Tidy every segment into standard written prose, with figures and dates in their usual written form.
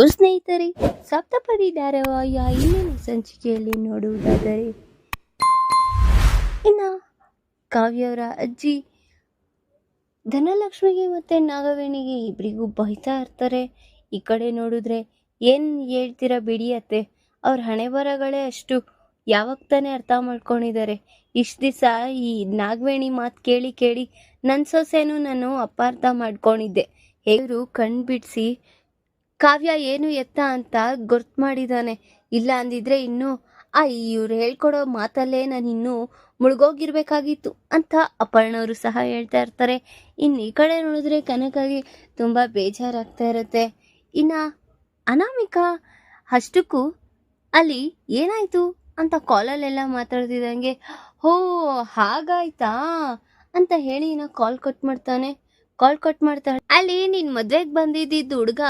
ಸ್ನೇಹಿತರೆ, ಸಪ್ತಪದಿ ಧಾರಾವಾಹಿಯ ಇಂದಿನ ಸಂಚಿಕೆಯಲ್ಲಿ ನೋಡುವುದಾದರೆ, ಇನ್ನು ಕಾವ್ಯವರ ಅಜ್ಜಿ ಧನಲಕ್ಷ್ಮಿಗೆ ಮತ್ತು ನಾಗವೇಣಿಗೆ ಇಬ್ಬರಿಗೂ ಬೈತಾ ಇರ್ತಾರೆ. ಈ ಕಡೆ ನೋಡಿದ್ರೆ ಏನು ಹೇಳ್ತೀರಾ ಬಿಡಿಯತ್ತೆ, ಅವ್ರ ಹಣೆ ಬರಗಳೇ ಅಷ್ಟು. ಯಾವಾಗ ತಾನೇ ಅರ್ಥ ಮಾಡ್ಕೊಂಡಿದ್ದಾರೆ. ಇಷ್ಟು ದಿವಸ ಈ ನಾಗವೇಣಿ ಮಾತು ಕೇಳಿ ಕೇಳಿ ನನ್ನ ಸೊಸೆನೂ ನಾನು ಅಪಾರ್ಥ ಮಾಡ್ಕೊಂಡಿದ್ದೆ. ಹೇರು ಕಣ್ಣು ಬಿಡಿಸಿ ಕಾವ್ಯ ಏನು ಎತ್ತ ಅಂತ ಗೊತ್ತು ಮಾಡಿದ್ದಾನೆ. ಇಲ್ಲ ಅಂದಿದ್ರೆ ಇನ್ನೂ ಇವ್ರು ಹೇಳ್ಕೊಡೋ ಮಾತಲ್ಲೇ ನಾನು ಇನ್ನೂ ಮುಳುಗೋಗಿರ್ಬೇಕಾಗಿತ್ತು ಅಂತ ಅಪರ್ಣವರು ಸಹ ಹೇಳ್ತಾ ಇರ್ತಾರೆ. ಇನ್ನು ಈ ಕಡೆ ನೋಡಿದ್ರೆ ಕನಕಾಗಿ ತುಂಬ ಬೇಜಾರಾಗ್ತಾ ಇರುತ್ತೆ. ಇನ್ನು ಅನಾಮಿಕಾ ಅಷ್ಟಕ್ಕೂ ಅಲ್ಲಿ ಏನಾಯಿತು ಅಂತ ಕಾಲಲ್ಲೆಲ್ಲ ಮಾತಾಡ್ತಿದ್ದಂಗೆ, ಹೋ ಹಾಗಾಯ್ತಾ ಅಂತ ಹೇಳಿ ಇನ್ನು ಕಾಲ್ ಕಟ್ ಮಾಡ್ತಾಳೆ. ಅಲ್ಲಿ ನೀನು ಮದುವೆಗೆ ಬಂದಿದ್ದಿದ್ದು ಹುಡುಗ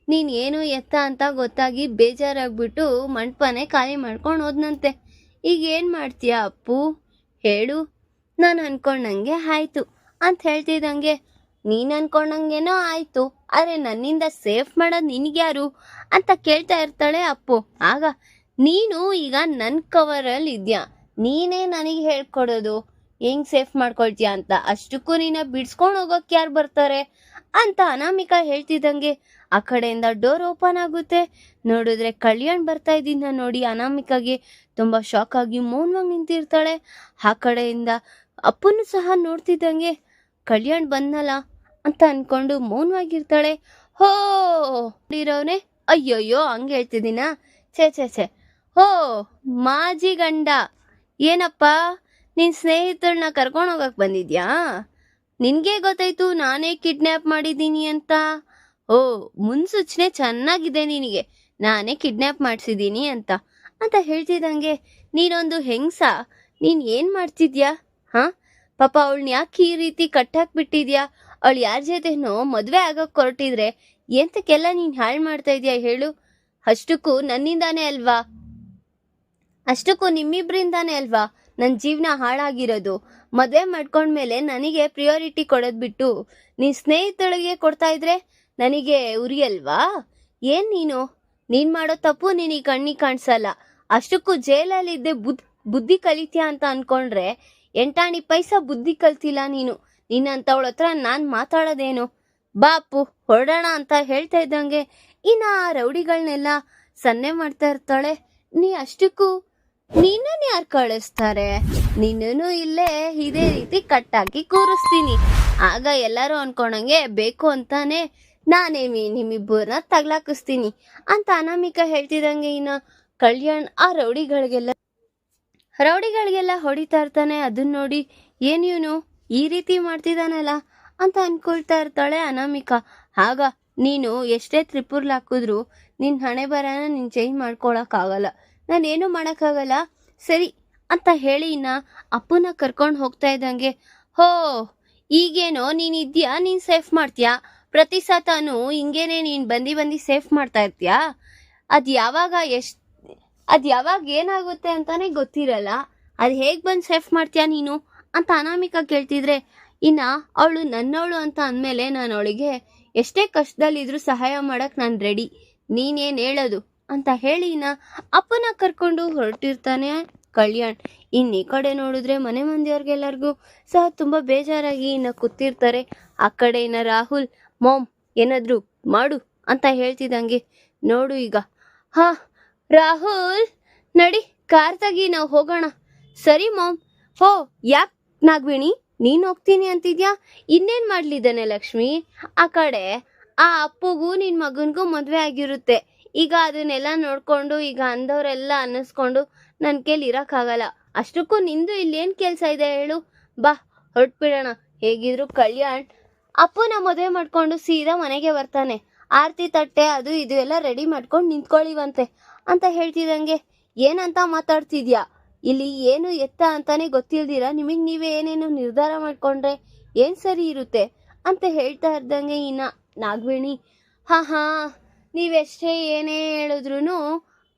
ನೀನು ಏನು ಎತ್ತ ಅಂತ ಗೊತ್ತಾಗಿ ಬೇಜಾರಾಗ್ಬಿಟ್ಟು ಮಂಟಪನೇ ಖಾಲಿ ಮಾಡ್ಕೊಂಡು ಹೋದ್ನಂತೆ. ಈಗ ಏನು ಮಾಡ್ತೀಯಾ ಅಪ್ಪು ಹೇಳು? ನಾನು ಅನ್ಕೊಂಡಂಗೆ ಆಯಿತು ಅಂತ ಹೇಳ್ತಿದ್ದಂಗೆ, ನೀನು ಅನ್ಕೊಂಡಂಗೇನೋ ಆಯಿತು, ಆದರೆ ನನ್ನಿಂದ ಸೇಫ್ ಮಾಡೋದು ನಿನಗ್ಯಾರು ಅಂತ ಕೇಳ್ತಾ ಇರ್ತಾಳೆ ಅಪ್ಪು. ಆಗ ನೀನು ಈಗ ನನ್ನ ಕವರಲ್ಲಿ ಇದೆಯಾ, ನೀನೇ ನನಗೆ ಹೇಳ್ಕೊಡೋದು ಹೆಂಗೆ ಸೇಫ್ ಮಾಡ್ಕೊಳ್ತೀಯ ಅಂತ. ಅಷ್ಟಕ್ಕೂ ನೀನ ಬಿಡಿಸ್ಕೊಂಡು ಹೋಗೋಕ್ಕೆ ಯಾರು ಬರ್ತಾರೆ ಅಂತ ಅನಾಮಿಕಾ ಹೇಳ್ತಿದ್ದಂಗೆ ಆ ಕಡೆಯಿಂದ ಡೋರ್ ಓಪನ್ ಆಗುತ್ತೆ. ನೋಡಿದ್ರೆ ಕಲ್ಯಾಣ್ ಬರ್ತಾ ಇದ್ದಿದ್ದ ನೋಡಿ ಅನಾಮಿಕಾಗೆ ತುಂಬ ಶಾಕ್ ಆಗಿ ಮೌನವಾಗಿ ನಿಂತಿರ್ತಾಳೆ. ಆ ಕಡೆಯಿಂದ ಅಪ್ಪನ್ನು ಸಹ ನೋಡ್ತಿದ್ದಂಗೆ ಕಲ್ಯಾಣ್ ಬಂದಲ್ಲ ಅಂತ ಅನ್ಕೊಂಡು ಮೌನವಾಗಿರ್ತಾಳೆ. ಹೋ ಇರೋನೆ, ಅಯ್ಯೋಯ್ಯೋ ಹಂಗೆ ಹೇಳ್ತಿದ್ದೀನ, ಛೇ ಹೋ ಮಾಜಿ ಗಂಡ, ಏನಪ್ಪ ನಿನ್ನ ಸ್ನೇಹಿತರನ್ನ ಕರ್ಕೊಂಡು ಹೋಗಕ್ಕೆ ಬಂದಿದ್ಯಾ? ನಿನಗೆ ಗೊತ್ತಾಯ್ತು ನಾನೇ ಕಿಡ್ನ್ಯಾಪ್ ಮಾಡಿದ್ದೀನಿ ಅಂತ. ಓ ಮುನ್ಸೂಚನೆ ಚೆನ್ನಾಗಿದೆ ನಿನಗೆ, ನಾನೇ ಕಿಡ್ನ್ಯಾಪ್ ಮಾಡಿಸಿದ್ದೀನಿ ಅಂತ ಹೇಳ್ತಿದ್ದಂಗೆ, ನೀನೊಂದು ಹೆಂಗ್ಸ, ನೀನು ಏನು ಮಾಡ್ತಿದ್ಯಾ? ಹಾಂ ಪಾಪ ಅವಳನ್ನ ಯಾಕೆ ಈ ರೀತಿ ಕಟ್ಟಾಕ್ಬಿಟ್ಟಿದ್ಯಾ? ಅವಳು ಯಾರ ಜೊತೆನೋ ಮದುವೆ ಆಗೋಕ್ಕೆ ಹೊರಟಿದ್ರೆ ಎಂತಕ್ಕೆಲ್ಲ ನೀನು ಹಾಳು ಮಾಡ್ತಾ ಇದೆಯಾ ಹೇಳು? ಅಷ್ಟಕ್ಕೂ ನನ್ನಿಂದಾನೇ ಅಲ್ವಾ, ಅಷ್ಟಕ್ಕೂ ನಿಮ್ಮಿಬ್ಬರಿಂದಾನೇ ಅಲ್ವಾ ನನ್ನ ಜೀವನ ಹಾಳಾಗಿರೋದು. ಮದುವೆ ಮಾಡ್ಕೊಂಡ್ಮೇಲೆ ನನಗೆ ಪ್ರಿಯಾರಿಟಿ ಕೊಡೋದು ಬಿಟ್ಟು ನೀನು ಸ್ನೇಹಿತಳಿಗೆ ಕೊಡ್ತಾ ಇದ್ರೆ ನನಗೆ ಉರಿಯಲ್ವಾ? ಏನು ನೀನು ಮಾಡೋ ತಪ್ಪು ನಿನಗೆ ಕಣ್ಣಿಗೆ ಕಾಣಿಸಲ್ಲ. ಅಷ್ಟಕ್ಕೂ ಜೈಲಲ್ಲಿದ್ದೆ ಬುದ್ಧಿ ಕಲಿತೀಯ ಅಂತ ಅಂದ್ಕೊಂಡ್ರೆ ಎಂಟಾಣಿ ಪೈಸಾ ಬುದ್ಧಿ ಕಲ್ತಿಲ್ಲ ನೀನು. ನಿನ್ನಂಥವಳ ಹತ್ರ ನಾನು ಮಾತಾಡೋದೇನು? ಬಾಪು ಹೊರಡೋಣ ಅಂತ ಹೇಳ್ತಾ ಇದ್ದಂಗೆ ಇನ್ನು ಆ ರೌಡಿಗಳನ್ನೆಲ್ಲ ಸನ್ನೆ ಮಾಡ್ತಾ ಇರ್ತಾಳೆ. ನೀ ಅಷ್ಟಕ್ಕೂ ನಿನ್ನನ್ನು ಯಾರು ಕಳಿಸ್ತಾರೆ? ನಿನ್ನೂ ಇಲ್ಲೇ ಇದೇ ರೀತಿ ಕಟ್ಟಾಕಿ ಕೂರಿಸ್ತೀನಿ. ಆಗ ಎಲ್ಲರೂ ಅನ್ಕೊಂಡಂಗೆ ಬೇಕು ಅಂತಾನೆ ನಾನೇ ನಿಮ್ಮಿಬ್ಬರನ್ನ ತಗ್ಲಾಕಿಸ್ತೀನಿ ಅಂತ ಅನಾಮಿಕಾ ಹೇಳ್ತಿದ್ದಂಗೆ ಇನ್ನು ಕಲ್ಯಾಣ್ ಆ ರೌಡಿಗಳಿಗೆಲ್ಲ ಹೊಡಿತಾ ಇರ್ತಾನೆ. ಅದನ್ನ ನೋಡಿ ಏನು ಇವನು ಈ ರೀತಿ ಮಾಡ್ತಿದ್ದಾನಲ್ಲ ಅಂತ ಅನ್ಕೊಳ್ತಾ ಇರ್ತಾಳೆ ಅನಾಮಿಕಾ. ಆಗ ನೀನು ಎಷ್ಟೇ ತ್ರಿಪುರ್ಲ್ ಹಾಕಿದ್ರು ನಿನ್ನ ಹಣೆ ಬರನ ನೀನು ಚೇಂಜ್ ಮಾಡ್ಕೊಳಕ್ಕಾಗಲ್ಲ, ನಾನೇನು ಮಾಡೋಕ್ಕಾಗಲ್ಲ ಸರಿ ಅಂತ ಹೇಳಿ ಇನ್ನ ಅಪ್ಪನ ಕರ್ಕೊಂಡು ಹೋಗ್ತಾ ಇದ್ದಂಗೆ, ಹೋ ಈಗೇನೋ ನೀನಿದ್ಯಾ, ನೀನು ಸೇಫ್ ಮಾಡ್ತೀಯಾ? ಪ್ರತಿ ಸತಾನು ಹಿಂಗೇನೆ ನೀನು ಬಂದು ಸೇಫ್ ಮಾಡ್ತಾ ಇರ್ತೀಯಾ? ಅದು ಯಾವಾಗ ಏನಾಗುತ್ತೆ ಅಂತಾನೆ ಗೊತ್ತಿರಲ್ಲ, ಅದು ಹೇಗೆ ಬಂದು ಸೇಫ್ ಮಾಡ್ತೀಯಾ ನೀನು ಅಂತ ಅನಾಮಿಕಾ ಕೇಳ್ತಿದ್ರೆ, ಇನ್ನು ಅವಳು ನನ್ನವಳು ಅಂತ ಅಂದಮೇಲೆ ನಾನು ಅವಳಿಗೆ ಎಷ್ಟೇ ಕಷ್ಟದಲ್ಲಿದ್ರೂ ಸಹಾಯ ಮಾಡೋಕ್ಕೆ ನಾನು ರೆಡಿ, ನೀನೇನು ಹೇಳೋದು ಅಂತ ಹೇಳಿ ಇನ್ನು ಅಪ್ಪನ ಕರ್ಕೊಂಡು ಹೊರಟಿರ್ತಾನೆ ಕಲ್ಯಾಣ್. ಇನ್ನು ಈ ಕಡೆ ನೋಡಿದ್ರೆ ಮನೆ ಮಂದಿಯವ್ರಿಗೆಲ್ಲರಿಗೂ ಸಹ ತುಂಬ ಬೇಜಾರಾಗಿ ಇನ್ನು ಕೂತಿರ್ತಾರೆ. ಆ ಕಡೆ ಇನ್ನು ರಾಹುಲ್, ಮಾಮ್ ಏನಾದರೂ ಮಾಡು ಅಂತ ಹೇಳ್ತಿದ್ದಂಗೆ, ನೋಡು ಈಗ ರಾಹುಲ್ ನಡಿ ಕಾರ್ ತೆಗಿ ನಾವು ಹೋಗೋಣ. ಸರಿ ಮಾಮ್. ಹೋ ಯಾಕೆ ನಾಗವೇಣಿ ನೀನು ಹೋಗ್ತೀನಿ ಅಂತಿದ್ಯಾ? ಇನ್ನೇನು ಮಾಡಲಿದ್ದಾನೆ ಲಕ್ಷ್ಮಿ? ಆ ಕಡೆ ಆ ಅಪ್ಪುಗೂ ನಿನ್ನ ಮಗನಿಗೂ ಮದುವೆ ಆಗಿರುತ್ತೆ. ಈಗ ಅದನ್ನೆಲ್ಲ ನೋಡಿಕೊಂಡು ಈಗ ಅಂದವರೆಲ್ಲ ಅನ್ನಿಸ್ಕೊಂಡು ನನ್ನ ಕೈಲಿ ಇರೋಕ್ಕಾಗಲ್ಲ. ಅಷ್ಟಕ್ಕೂ ನಿಂದು ಇಲ್ಲೇನು ಕೆಲಸ ಇದೆ ಹೇಳು? ಬಾ ಹೊರಟ್ಬಿಡೋಣ. ಹೇಗಿದ್ರು ಕಲ್ಯಾಣ್ ಅಪ್ಪನ ಮದುವೆ ಮಾಡ್ಕೊಂಡು ಸೀದಾ ಮನೆಗೆ ಬರ್ತಾನೆ. ಆರತಿ ತಟ್ಟೆ ಅದು ಇದು ಎಲ್ಲ ರೆಡಿ ಮಾಡ್ಕೊಂಡು ನಿಂತ್ಕೊಳ್ಳಿವಂತೆ ಅಂತ ಹೇಳ್ತಿದ್ದಂಗೆ, ಏನಂತ ಮಾತಾಡ್ತಿದ್ಯಾ? ಇಲ್ಲಿ ಏನು ಎತ್ತ ಅಂತಾನೆ ಗೊತ್ತಿಲ್ದಿರ ನಿಮಗೆ ನೀವೇ ಏನೇನು ನಿರ್ಧಾರ ಮಾಡ್ಕೊಂಡ್ರೆ ಏನು ಸರಿ ಇರುತ್ತೆ ಅಂತ ಹೇಳ್ತಾ ಇದ್ದಂಗೆ ಇನ್ನು ನಾಗವೇಣಿ, ಹಾಂ ನೀವೆಷ್ಟೇ ಏನೇ ಹೇಳಿದ್ರು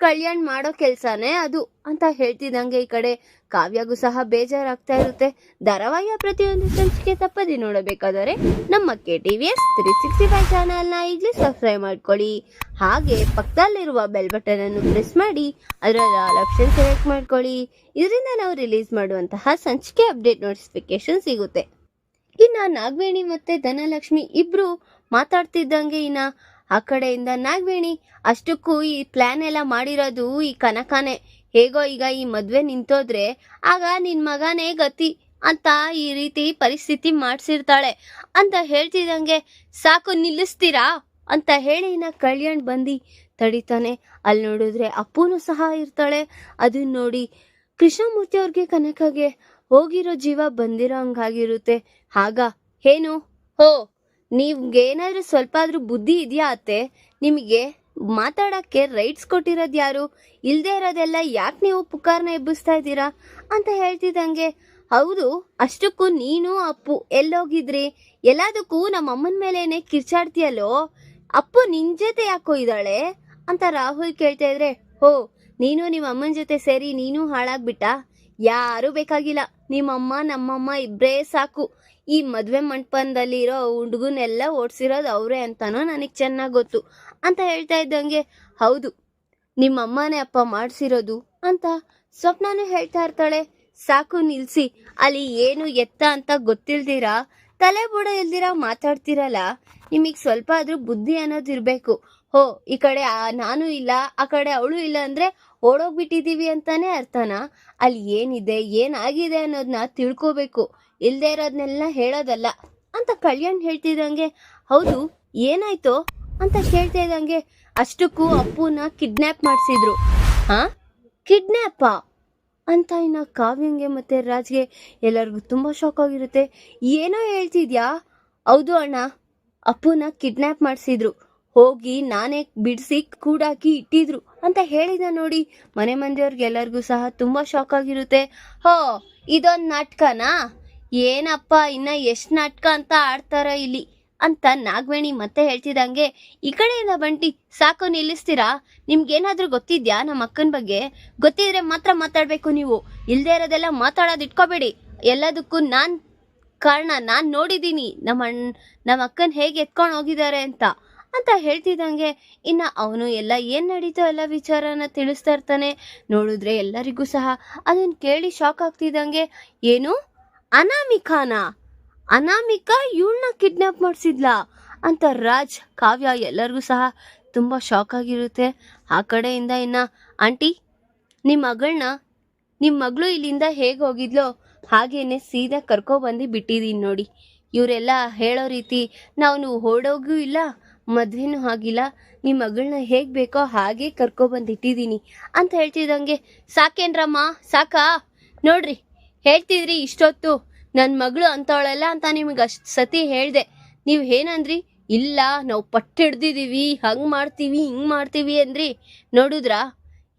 ಕಲ್ಯಾಣ್ ಮಾಡೋ ಕೆಲ್ಸನೇ ಅದು ಅಂತ ಹೇಳ್ತಿದ್ದಂಗೆ ಈ ಕಡೆ ಕಾವ್ಯಗೂ ಸಹ ಬೇಜಾರಾಗ್ತಾ ಇರುತ್ತೆ. ಧಾರಾವಾಹಿಯ ಪ್ರತಿಯೊಂದು ಸಂಚಿಕೆ ತಪ್ಪದೆ ನೋಡಬೇಕಾದರೆ ನಮ್ಮ KTVS 365 ಚಾನಲ್ನ ಈಗಲೇ ಸಬ್ಸ್ಕ್ರೈಬ್ ಮಾಡ್ಕೊಳ್ಳಿ. ಹಾಗೆ ಪಕ್ಕದಲ್ಲಿರುವ ಬೆಲ್ ಬಟನ್ ಅನ್ನು ಪ್ರೆಸ್ ಮಾಡಿ ಅದರಲ್ಲಿ ಆಲ್ ಆಪ್ಷನ್ ಸೆಲೆಕ್ಟ್ ಮಾಡ್ಕೊಳ್ಳಿ. ಇದರಿಂದ ನಾವು ರಿಲೀಸ್ ಮಾಡುವಂತಹ ಸಂಚಿಕೆ ಅಪ್ಡೇಟ್ ನೋಟಿಫಿಕೇಶನ್ ಸಿಗುತ್ತೆ. ಇನ್ನ ನಾಗವೇಣಿ ಮತ್ತೆ ಧನಲಕ್ಷ್ಮಿ ಇಬ್ರು ಮಾತಾಡ್ತಿದ್ದಂಗೆ ಇನ್ನ ಆ ಕಡೆಯಿಂದ ನಾಗವೇಣಿ ಅಷ್ಟಕ್ಕೂ ಈ ಪ್ಲಾನ್ ಎಲ್ಲ ಮಾಡಿರೋದು ಈ ಕನಕನೇ, ಹೇಗೋ ಈಗ ಈ ಮದ್ವೆ ನಿಂತೋದ್ರೆ ಆಗ ನಿನ್ ಮಗನೇ ಗತಿ ಅಂತ ಈ ರೀತಿ ಪರಿಸ್ಥಿತಿ ಮಾಡ್ಸಿರ್ತಾಳೆ ಅಂತ ಹೇಳ್ತಿದ್ದಂಗೆ ಸಾಕು ನಿಲ್ಲಿಸ್ತೀರಾ ಅಂತ ಹೇಳಿ ಇನ್ನ ಕಲ್ಯಾಣ್ ಬಂದು ತಡಿತಾನೆ. ಅಲ್ಲಿ ನೋಡಿದ್ರೆ ಅಪ್ಪುನು ಸಹ ಇರ್ತಾಳೆ. ಅದನ್ನ ನೋಡಿ ಕೃಷ್ಣಮೂರ್ತಿ ಅವ್ರಿಗೆ ಕನಕಗೆ ಹೋಗಿರೋ ಜೀವ ಬಂದಿರೋ ಹಂಗಾಗಿರುತ್ತೆ. ಆಗ ಏನು ಹೋ ನೀವ್ಗೇನಾದ್ರೂ ಸ್ವಲ್ಪ ಆದ್ರೂ ಬುದ್ಧಿ ಇದೆಯಾ ಅತ್ತೆ? ನಿಮಗೆ ಮಾತಾಡಕ್ಕೆ ರೈಟ್ಸ್ ಕೊಟ್ಟಿರೋದು ಯಾರು? ಇಲ್ದೇ ಇರೋದೆಲ್ಲ ಯಾಕೆ ನೀವು ಪುಕಾರ್ನ ಎಬ್ಬಿಸ್ತಾ ಇದ್ದೀರಾ ಅಂತ ಹೇಳ್ತಿದ್ದಂಗೆ, ಹೌದು ಅಷ್ಟಕ್ಕೂ ನೀನು ಅಪ್ಪು ಎಲ್ಲೋಗಿದ್ರಿ? ಎಲ್ಲದಕ್ಕೂ ನಮ್ಮ ಅಮ್ಮನ ಮೇಲೇನೆ ಕಿರ್ಚಾಡ್ತೀಯಲ್ಲೋ, ಅಪ್ಪು ನಿನ್ ಜೊತೆ ಯಾಕೋ ಇದ್ದಾಳೆ ಅಂತ ರಾಹುಲ್ ಕೇಳ್ತಾ ಇದ್ರೆ, ಹೋ ನೀನು ನಿಮ್ಮ ಅಮ್ಮನ ಜೊತೆ ಸೇರಿ ನೀನು ಹಾಳಾಗ್ಬಿಟ್ಟ? ಯಾರು ಬೇಕಾಗಿಲ್ಲ, ನಿಮ್ಮಮ್ಮ ನಮ್ಮಮ್ಮ ಇಬ್ಬರೇ ಸಾಕು. ಈ ಮದ್ವೆ ಮಂಟಪದಲ್ಲಿ ಇರೋ ಹುಡುಗನೆಲ್ಲ ಓಡಿಸಿರೋದು ಅವರೇ ಅಂತಾನೋ ನನಗೆ ಚೆನ್ನಾಗಿ ಗೊತ್ತು ಅಂತ ಹೇಳ್ತಾ ಇದ್ದಂಗೆ, ಹೌದು ನಿಮ್ಮಮ್ಮನೇ ಅಪ್ಪ ಮಾಡಿಸಿರೋದು ಅಂತ ಸ್ವಪ್ನಾನು ಹೇಳ್ತಾ ಇರ್ತಾಳೆ. ಸಾಕು ನಿಲ್ಸಿ, ಅಲ್ಲಿ ಏನು ಎತ್ತ ಅಂತ ಗೊತ್ತಿಲ್ದಿರಾ ತಲೆ ಬುಡ ಇಲ್ದಿರಾ ಮಾತಾಡ್ತಿರಲ್ಲ, ನಿಮಗೆ ಸ್ವಲ್ಪ ಆದ್ರೂ ಬುದ್ಧಿ ಅನ್ನೋದಿರ್ಬೇಕು. ಹೋ ಈ ಕಡೆ ನಾನು ಇಲ್ಲ ಆ ಕಡೆ ಅವಳು ಇಲ್ಲ ಅಂದ್ರೆ ಓಡೋಗ್ಬಿಟ್ಟಿದೀವಿ ಅಂತಾನೆ ಅರ್ಥನಾ? ಅಲ್ಲಿ ಏನಿದೆ ಏನಾಗಿದೆ ಅನ್ನೋದನ್ನ ತಿಳ್ಕೋಬೇಕು, ಇಲ್ದೇ ಇರೋದನ್ನೆಲ್ಲ ಹೇಳೋದಲ್ಲ ಅಂತ ಕಲ್ಯಾಣ್ ಹೇಳ್ತಿದ್ದಂಗೆ, ಹೌದು ಏನಾಯ್ತು ಅಂತ ಕೇಳ್ತಾ ಇದ್ದಂಗೆ, ಅಷ್ಟಕ್ಕೂ ಅಪ್ಪುನ ಕಿಡ್ನ್ಯಾಪ್ ಮಾಡಿಸಿದ್ರು. ಹಾ ಕಿಡ್ನ್ಯಾಪ ಅಂತ ಇನ್ನ ಕಾವ್ಯಂಗೆ ಮತ್ತೆ ರಾಜ್ಗೆ ಎಲ್ಲರಿಗೂ ತುಂಬಾ ಶಾಕ್ ಆಗಿರುತ್ತೆ. ಏನೋ ಹೇಳ್ತಿದ್ಯಾ? ಹೌದು ಅಣ್ಣ, ಅಪ್ಪುನ ಕಿಡ್ನ್ಯಾಪ್ ಮಾಡಿಸಿದ್ರು, ಹೋಗಿ ನಾನೇ ಬಿಡಿಸಿ ಕೂಡಾಕಿ ಇಟ್ಟಿದ್ರು ಅಂತ ಹೇಳಿದ ನೋಡಿ ಮನೆ ಮಂದಿಯವ್ರಿಗೆಲ್ಲರಿಗೂ ಸಹ ತುಂಬಾ ಶಾಕ್ ಆಗಿರುತ್ತೆ. ಹೋ ಇದೊಂದು ನಾಟಕನಾ? ಏನಪ್ಪ ಇನ್ನ ಎಷ್ಟು ನಾಟಕ ಅಂತ ಆಡ್ತಾರ ಇಲ್ಲಿ ಅಂತ ನಾಗವೇಣಿ ಮತ್ತೆ ಹೇಳ್ತಿದ್ದಂಗೆ, ಈ ಕಡೆಯಿಂದ ಬಂಟಿ ಸಾಕು ನಿಲ್ಲಿಸ್ತೀರಾ? ನಿಮ್ಗೇನಾದ್ರೂ ಗೊತ್ತಿದ್ಯಾ ನಮ್ಮ ಅಕ್ಕನ ಬಗ್ಗೆ? ಗೊತ್ತಿದ್ರೆ ಮಾತ್ರ ಮಾತಾಡ್ಬೇಕು ನೀವು, ಇಲ್ದೇ ಇರೋದೆಲ್ಲ ಮಾತಾಡೋದು ಇಟ್ಕೋಬೇಡಿ. ಎಲ್ಲದಕ್ಕೂ ನಾನ್ ಕಾರಣ, ನಾನ್ ನೋಡಿದೀನಿ ನಮ್ಮ ಅಕ್ಕನ್ ಹೇಗೆ ಎತ್ಕೊಂಡು ಹೋಗಿದ್ದಾರೆ ಅಂತ ಹೇಳ್ತಿದ್ದಂಗೆ ಇನ್ನ ಅವನು ಎಲ್ಲ ಏನ್ ನಡೀತೋ ಎಲ್ಲ ವಿಚಾರನ ತಿಳಿಸ್ತಾ ಇರ್ತಾನೆ. ನೋಡಿದ್ರೆ ಎಲ್ಲರಿಗೂ ಸಹ ಅದನ್ನ ಕೇಳಿ ಶಾಕ್ ಆಗ್ತಿದ್ದಂಗೆ, ಏನು ಅನಾಮಿಕಾ ಇವಳನ್ನ ಕಿಡ್ನಾಪ್ ಮಾಡಿಸಿದ್ಲಾ ಅಂತ ರಾಜ್ ಕಾವ್ಯ ಎಲ್ಲರಿಗೂ ಸಹ ತುಂಬಾ ಶಾಕ್ ಆಗಿರುತ್ತೆ. ಆ ಕಡೆಯಿಂದ ಇನ್ನ ಆಂಟಿ ನಿಮ್ಮ ಮಗಳು ಇಲ್ಲಿಂದ ಹೇಗೆ ಹೋಗಿದ್ಲೋ ಹಾಗೇನೆ ಸೀದಾ ಕರ್ಕೊಬಂದು ಬಿಟ್ಟಿದೀನಿ ನೋಡಿ. ಇವರೆಲ್ಲ ಹೇಳೋ ರೀತಿ ನಾವು ಹೊರಡೋಗೂ ಇಲ್ಲ ಮದ್ವೆನೂ ಆಗಿಲ್ಲ, ನಿಮ್ಮ ಮಗಳನ್ನ ಹೇಗ್ ಬೇಕೋ ಹಾಗೆ ಕರ್ಕೊಬಂದಿಟ್ಟಿದ್ದೀನಿ ಅಂತ ಹೇಳ್ತಿದ್ದಂಗೆ, ಸಾಕೇನ್ರಮ್ಮ ಸಾಕಾ? ನೋಡ್ರಿ ಹೇಳ್ತಿದ್ರಿ ಇಷ್ಟೊತ್ತು ನನ್ನ ಮಗಳು ಅಂತವಳೆಲ್ಲ ಅಂತ ನಿಮಗೆ ಅಷ್ಟು ಸತಿ ಹೇಳ್ದೆ, ನೀವು ಏನಂದ್ರಿ? ಇಲ್ಲ ನಾವು ಪಟ್ಟು ಹಿಡ್ದಿದ್ದೀವಿ, ಹಂಗೆ ಮಾಡ್ತೀವಿ ಹಿಂಗೆ ಮಾಡ್ತೀವಿ ಅಂದ್ರಿ. ನೋಡಿದ್ರಾ?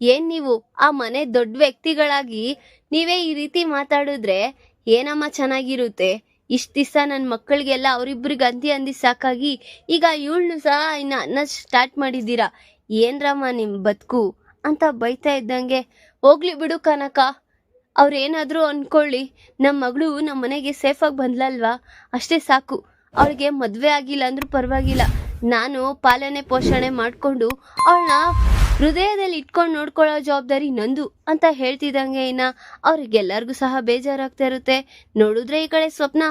ಏನು ನೀವು ಆ ಮನೆ ದೊಡ್ಡ ವ್ಯಕ್ತಿಗಳಾಗಿ ನೀವೇ ಈ ರೀತಿ ಮಾತಾಡಿದ್ರೆ ಏನಮ್ಮ ಚೆನ್ನಾಗಿರುತ್ತೆ? ಇಷ್ಟು ದಿವಸ ನನ್ನ ಮಕ್ಕಳಿಗೆಲ್ಲ ಅವರಿಬ್ಬರಿಗೆ ಅಂದಿ ಸಾಕಾಗಿ ಈಗ ಇವಳನ್ನು ಸಹ ಇನ್ನ ಸ್ಟಾರ್ಟ್ ಮಾಡಿದ್ದೀರಾ. ಏನ್ರಮ್ಮ ನಿಮ್ಮ ಬದುಕು ಅಂತ ಬೈತಾ ಇದ್ದಂಗೆ, ಹೋಗ್ಲಿ ಬಿಡು ಕನಕ, ಅವ್ರೇನಾದರೂ ಅನ್ಕೊಳ್ಳಿ, ನಮ್ಮ ಮಗಳು ನಮ್ಮ ಮನೆಗೆ ಸೇಫಾಗಿ ಬಂದ್ಲಲ್ವಾ ಅಷ್ಟೇ ಸಾಕು. ಅವಳಿಗೆ ಮದುವೆ ಆಗಿಲ್ಲ ಅಂದ್ರೂ ಪರವಾಗಿಲ್ಲ, ನಾನು ಪಾಲನೆ ಪೋಷಣೆ ಮಾಡಿಕೊಂಡು ಅವಳನ್ನ ಹೃದಯದಲ್ಲಿ ಇಟ್ಕೊಂಡು ನೋಡ್ಕೊಳ್ಳೋ ಜವಾಬ್ದಾರಿ ನಂದು ಅಂತ ಹೇಳ್ತಿದ್ದಂಗೆ ಇನ್ನ ಅವ್ರಿಗೆಲ್ಲರಿಗೂ ಸಹ ಬೇಜಾರಾಗ್ತಾ ಇರುತ್ತೆ. ನೋಡಿದ್ರೆ ಈ ಕಡೆ ಸ್ವಪ್ನ,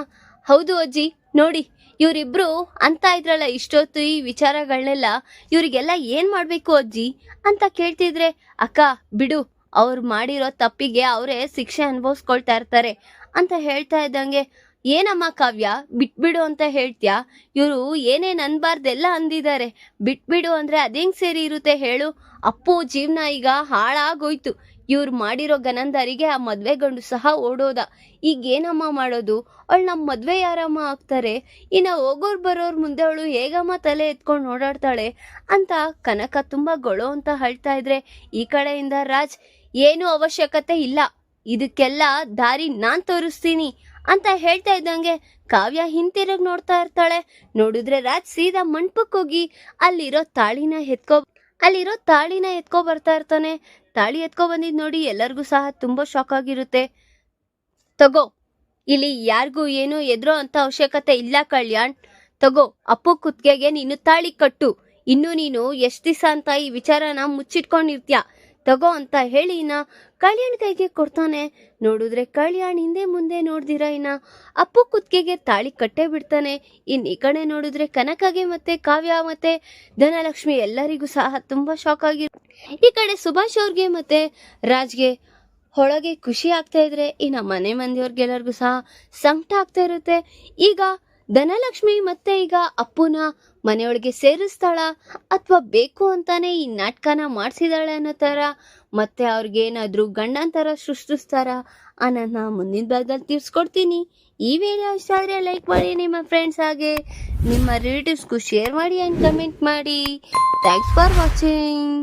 ಹೌದು ಅಜ್ಜಿ ನೋಡಿ ಇವರಿಬ್ರು ಅಂತ ಇದ್ರಲ್ಲ ಇಷ್ಟೊತ್ತು ಈ ವಿಚಾರಗಳನ್ನೆಲ್ಲ, ಇವರಿಗೆಲ್ಲ ಏನ್ ಮಾಡ್ಬೇಕು ಅಜ್ಜಿ ಅಂತ ಕೇಳ್ತಿದ್ರೆ, ಅಕ್ಕ ಬಿಡು, ಅವ್ರು ಮಾಡಿರೋ ತಪ್ಪಿಗೆ ಅವರೇ ಶಿಕ್ಷೆ ಅನುಭವಿಸ್ಕೊಳ್ತಾ ಇರ್ತಾರೆ ಅಂತ ಹೇಳ್ತಾ ಇದ್ದಂಗೆ, ಏನಮ್ಮ ಕಾವ್ಯ ಬಿಟ್ಬಿಡು ಅಂತ ಹೇಳ್ತ್ಯಾ? ಇವರು ಏನೇನ್ ಅನ್ಬಾರ್ದೆಲ್ಲ ಅಂದಿದ್ದಾರೆ, ಬಿಟ್ಬಿಡು ಅಂದ್ರೆ ಅದೇಂಗ್ ಸೇರಿ ಇರುತ್ತೆ ಹೇಳು? ಅಪ್ಪು ಜೀವನ ಈಗ ಹಾಳಾಗೋಯ್ತು, ಇವ್ರು ಮಾಡಿರೋ ಗನಂದಾರಿಗೆ ಆ ಮದ್ವೆ ಗಂಡು ಸಹ ಓಡೋದ. ಈಗ ಏನಮ್ಮ ಮಾಡೋದು? ಅವಳು ನಮ್ಮ ಮದ್ವೆ ಯಾರಮ್ಮ ಆಗ್ತಾರೆ? ಇನ್ನ ಹೋಗೋರ್ ಬರೋರ್ ಮುಂದೆ ಅವಳು ಹೇಗಮ್ಮ ತಲೆ ಎತ್ಕೊಂಡು ಓಡಾಡ್ತಾಳೆ ಅಂತ ಕನಕ ತುಂಬಾ ಗೊಳೋ ಅಂತ ಹೇಳ್ತಾ ಇದ್ರೆ, ಈ ಕಡೆಯಿಂದ ರಾಜ್, ಏನು ಅವಶ್ಯಕತೆ ಇಲ್ಲ, ಇದಕ್ಕೆಲ್ಲ ದಾರಿ ನಾನ್ ತೋರಿಸ್ತೀನಿ ಅಂತ ಹೇಳ್ತಾ ಇದ್ದಂಗೆ ಕಾವ್ಯ ಹಿಂತಿರುಗಿ ನೋಡ್ತಾ ಇರ್ತಾಳೆ. ನೋಡಿದ್ರೆ ರಾಜ್ ಸೀದಾ ಮಂಟಪಕ್ಕೆ ಹೋಗಿ ಅಲ್ಲಿರೋ ತಾಳಿನ ಅಲ್ಲಿರೋ ತಾಳಿನ ಎತ್ಕೊ ಬರ್ತಾ ಇರ್ತಾನೆ. ತಾಳಿ ಎತ್ಕೊ ಬಂದಿದ್ ನೋಡಿ ಎಲ್ಲರಿಗೂ ಸಹ ತುಂಬಾ ಶಾಕ್ ಆಗಿರುತ್ತೆ. ತಗೋ, ಇಲ್ಲಿ ಯಾರಿಗೂ ಏನು ಎದ್ರೋ ಅಂತ ಅವಶ್ಯಕತೆ ಇಲ್ಲ ಕಲ್ಯಾಣ್. ತಗೋ, ಅಪ್ಪು ಕುತ್ತಿಗೆಗೆ ನೀನು ತಾಳಿ ಕಟ್ಟು. ಇನ್ನು ನೀನು ಎಷ್ಟ್ ದಿವಸ ಅಂತ ಈ ವಿಚಾರನ ಮುಚ್ಚಿಟ್ಕೊಂಡಿರ್ತೀಯ. ತಗೋ ಅಂತ ಹೇಳಿ ಇನ್ನ ಕಲ್ಯಾಣ್ ಕೈಗೆ ಕೊಡ್ತಾನೆ. ನೋಡಿದ್ರೆ ಕಲ್ಯಾಣ್ ಹಿಂದೆ ಮುಂದೆ ನೋಡ್ದಿರ ಇನ್ನ ಅಪ್ಪು ಕುತ್ತಿಗೆಗೆ ತಾಳಿ ಕಟ್ಟೇ ಬಿಡ್ತಾನೆ. ಈ ಕಡೆ ನೋಡಿದ್ರೆ ಕನಕಗೆ ಮತ್ತೆ ಕಾವ್ಯ ಮತ್ತೆ ಧನಲಕ್ಷ್ಮಿ ಎಲ್ಲರಿಗೂ ಸಹ ತುಂಬಾ ಶಾಕ್ ಆಗಿ, ಈ ಕಡೆ ಸುಭಾಷ್ ಅವ್ರಿಗೆ ಮತ್ತೆ ರಾಜ್ಗೆ ಒಳಗೆ ಖುಷಿ ಆಗ್ತಾ ಇದ್ರೆ ಇನ್ನು ಮನೆ ಮಂದಿಯವ್ರಿಗೆಲ್ಲರಿಗೂ ಸಹ ಸಂಕಟ ಆಗ್ತಾ ಇರುತ್ತೆ. ಈಗ ಧನಲಕ್ಷ್ಮಿ ಮತ್ತೆ ಈಗ ಅಪ್ಪುನ ಮನೆಯೊಳಗೆ ಸೇರಿಸ್ತಾಳ ಅಥವಾ ಬೇಕು ಅಂತಾನೆ ಈ ನಾಟಕನ ಮಾಡಿಸಿದಾಳೆ ಅನ್ನೋ ಥರ, ಮತ್ತೆ ಅವ್ರಿಗೇನಾದ್ರೂ ಗಂಡಂತರ ಸೃಷ್ಟಿಸ್ತಾರ ಅನ್ನೋದನ್ನ ಮುಂದಿನ ಭಾಗದಲ್ಲಿ ತಿಳಿಸ್ಕೊಡ್ತೀನಿ. ಈ ವಿಡಿಯೋ ಇಷ್ಟ ಆದರೆ ಲೈಕ್ ಮಾಡಿ, ನಿಮ್ಮ ಫ್ರೆಂಡ್ಸ್ ಹಾಗೆ ನಿಮ್ಮ ರಿಲೇಟಿವ್ಸ್ಗೂ ಶೇರ್ ಮಾಡಿ ಆ್ಯಂಡ್ ಕಮೆಂಟ್ ಮಾಡಿ. Thanks for watching.